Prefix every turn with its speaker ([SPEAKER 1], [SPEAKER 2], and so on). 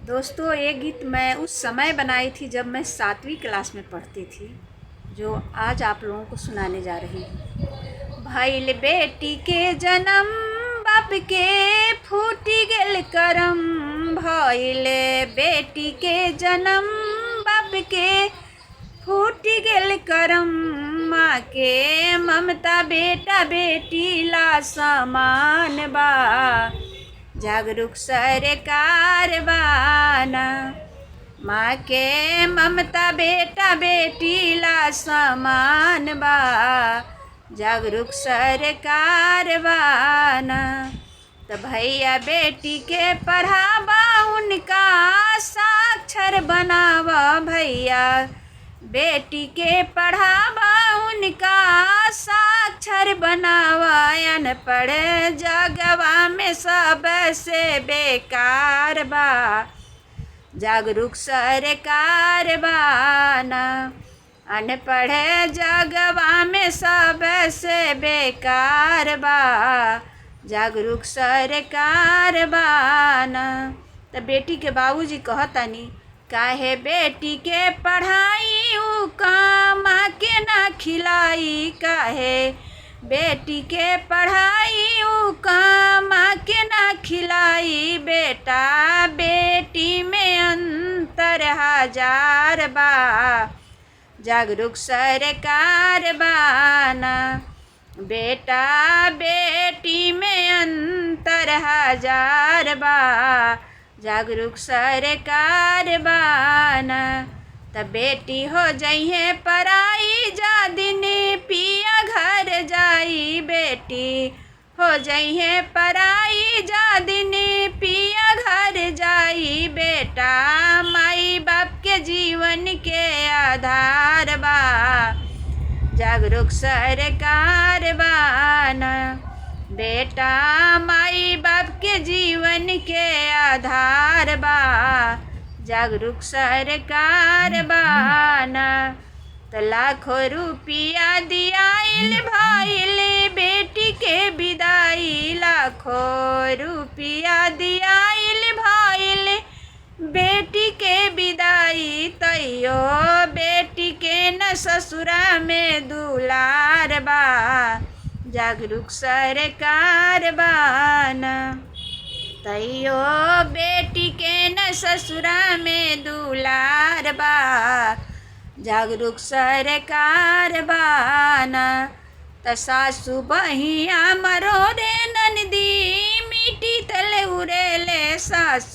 [SPEAKER 1] दोस्तों, ये गीत मैं उस समय बनाई थी जब मैं 7वीं क्लास में पढ़ती थी, जो आज आप लोगों को सुनाने जा रही हूँ। भइल बेटी के जन्म, बाप के फूटी गेल करम। भइल बेटी के जन्म, बाप के फूटी गेल करम। माँ के ममता बेटा बेटी ला समान बा। जागरूक सरकार बाना। माँ के ममता बेटा बेटी ला समान बा। जागरूक सरकार बाना। तो भैया बेटी के पढ़ावा, उनका साक्षर बनावा। भैया बेटी के पढ़ावा, उनका साक्षर बनावा। अनपढ़ जगवा में सबसे बेकार बा। जागरूक सरकार बाना। अनपढ़ जगवा में सबसे बेकार बा। जागरूक सरकार बाना। तो बेटी के बाबूजी कहतानी, काहे बेटी के पढ़ाई उ काम के ना खिलाई। काहे बेटी के पढ़ाई उ काम के ना खिलाई। बेटा बेटी में अंतर हजार बा। जागरूक सरकार बाना। बेटा बेटी में अंतर हजार बा। जागरूक सरकार बाना। तब बेटी हो जइहे पराई, जा दिन पिया घर जाई। बेटी हो जइहे पराई, जा दिन पिया घर जाई। बेटा माई बाप के जीवन के आधार बा। जागरूक सरकार बाना। बेटा माई बाप के जीवन के आधार बा। जागरूक सरकार बाना। तो लाखों रुपया दियाइल भइल बेटी के विदाई। लाखों रुपया दियाइल भइल बेटी के विदाई। तैयो बेटी के न ससुरा में दुलार बा। जागरूक सरकार बाना। तैयो बेटी के न ससुरा में दुलार बा। जागरूक सरकार बाना। त सासु बहिया मरो रे ननदी, मिट्टी तले उड़ेले सासु।